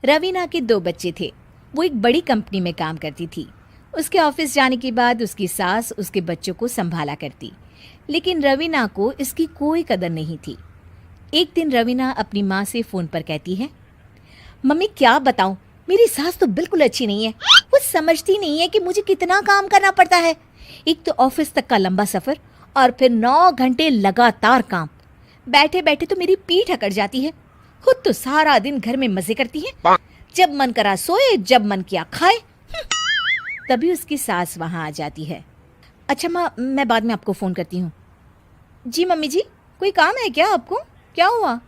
रवीना के 2 बच्चे थे। वो एक बड़ी कंपनी में काम करती थी। उसके ऑफिस जाने के बाद उसकी सास उसके बच्चों को संभाला करती, लेकिन रवीना को इसकी कोई कदर नहीं थी। एक दिन रवीना अपनी माँ से फ़ोन पर कहती है, मम्मी क्या बताऊं, मेरी सास तो बिल्कुल अच्छी नहीं है। वो समझती नहीं है कि मुझे कितना काम करना पड़ता है। एक तो ऑफिस तक का लंबा सफ़र और फिर 9 घंटे लगातार काम। बैठे बैठे तो मेरी पीठ अकड़ जाती है। खुद तो सारा दिन घर में मजे करती है, जब मन करा सोए, जब मन किया खाए। तभी उसकी सास वहां आ जाती है। अच्छा माँ, मैं बाद में आपको फ़ोन करती हूँ। जी मम्मी जी, कोई काम है क्या आपको? क्या हुआ?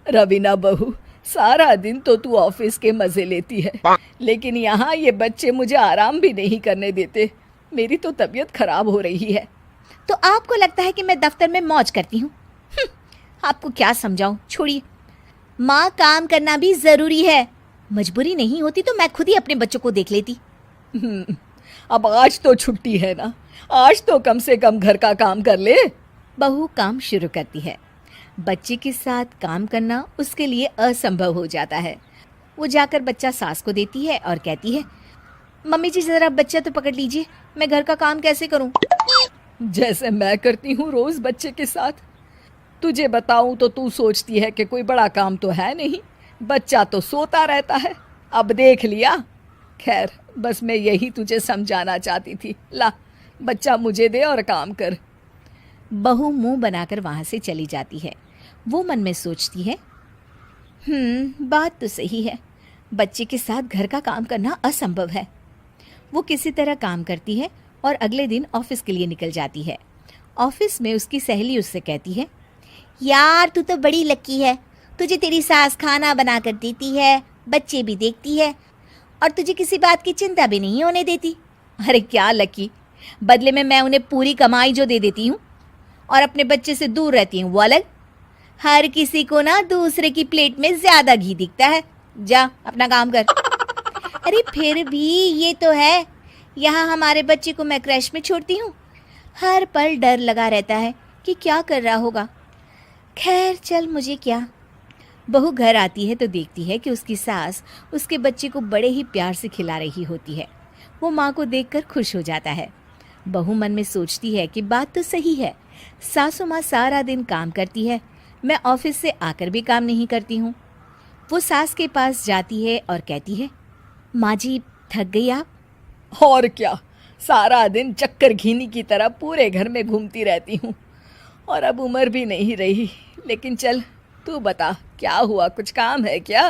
रवीना बहू, सारा दिन तो तू ऑफिस के मजे लेती है, लेकिन यहाँ ये बच्चे मुझे आराम भी नहीं करने देते। मेरी तो तबीयत खराब हो रही है। तो आपको लगता है कि मैं दफ्तर में मौज करती हूँ? आपको क्या समझाऊं, छोड़िए। माँ, काम करना भी ज़रूरी है। मजबूरी नहीं होती तो मैं खुद ही अपने बच्चों को देख लेती। अब आज तो छुट्टी है ना, आज तो कम से कम घर का काम कर ले। बहू काम शुरू करती है। बच्चे के साथ काम करना उसके लिए असंभव हो जाता है। वो जाकर बच्चा सास को देती है और कहती है, मम्मी जी ज़रा बच्चा तो पकड़ लीजिए, मैं घर का काम कैसे करूं? जैसे मैं करती हूँ रोज बच्चे के साथ। तुझे बताऊं तो तू सोचती है कि कोई बड़ा काम तो है नहीं, बच्चा तो सोता रहता है। अब देख लिया। खैर, बस मैं यही तुझे समझाना चाहती थी। ला, बच्चा मुझे दे और काम कर। बहू मुंह बनाकर वहां से चली जाती है। वो मन में सोचती है, बात तो सही है, बच्चे के साथ घर का काम करना असंभव है। वो किसी तरह काम करती है और अगले दिन ऑफिस के लिए निकल जाती है। ऑफिस में उसकी सहेली उससे कहती है, यार तू तो बड़ी लकी है, तुझे तेरी सास खाना बना कर देती है, बच्चे भी देखती है और तुझे किसी बात की चिंता भी नहीं होने देती। अरे क्या लकी, बदले में मैं उन्हें पूरी कमाई जो दे देती हूँ और अपने बच्चे से दूर रहती हूँ वो अलग। हर किसी को ना दूसरे की प्लेट में ज्यादा घी दिखता है। जा अपना काम कर। अरे फिर भी ये तो है, यहाँ हमारे बच्चे को मैं क्रैश में छोड़ती हूँ, हर पल डर लगा रहता है कि क्या कर रहा होगा। खैर चल, मुझे क्या। बहू घर आती है तो देखती है कि उसकी सास उसके बच्चे को बड़े ही प्यार से खिला रही होती है। वो माँ को देखकर खुश हो जाता है। बहू मन में सोचती है कि बात तो सही है, सासू माँ सारा दिन काम करती है, मैं ऑफिस से आकर भी काम नहीं करती हूँ। वो सास के पास जाती है और कहती है, माँ जी थक गई आप? और क्या, सारा दिन चक्कर घीनी की तरह पूरे घर में घूमती रहती हूँ और अब उम्र भी नहीं रही। लेकिन चल तू बता, क्या हुआ, कुछ काम है क्या?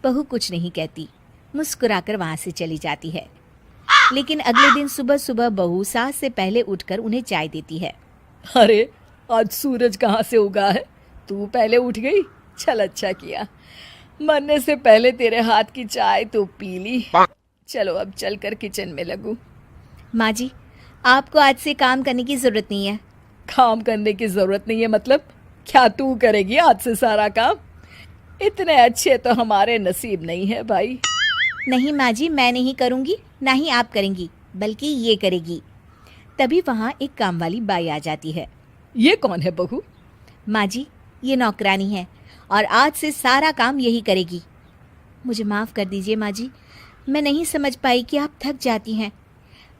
बहू कुछ नहीं कहती, मुस्कुराकर वहां से चली जाती है। लेकिन अगले दिन सुबह सुबह बहू सास से पहले उठकर उन्हें चाय देती है। अरे आज सूरज कहाँ से उगा है, तू पहले उठ गई। चल अच्छा किया, मरने से पहले तेरे हाथ की चाय तो पी ली। चलो अब चलकर किचन में लगूं। माँ जी, आपको आज से काम करने की जरूरत नहीं है। काम करने की जरूरत नहीं है मतलब? क्या तू करेगी आज से सारा काम? इतने अच्छे तो हमारे नसीब नहीं है भाई। नहीं माँ जी, मैं नहीं करूँगी, ना ही आप करेंगी, बल्कि ये करेगी। तभी वहाँ एक काम वाली बाई आ जाती है। ये कौन है बहू? माँ जी, ये नौकरानी है और आज से सारा काम यही करेगी। मुझे माफ़ कर दीजिए माँ जी, मैं नहीं समझ पाई कि आप थक जाती हैं।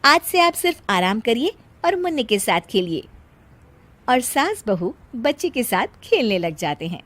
आज से आप सिर्फ आराम करिए और मुन्ने के साथ खेलिए। और सास बहू बच्चे के साथ खेलने लग जाते हैं।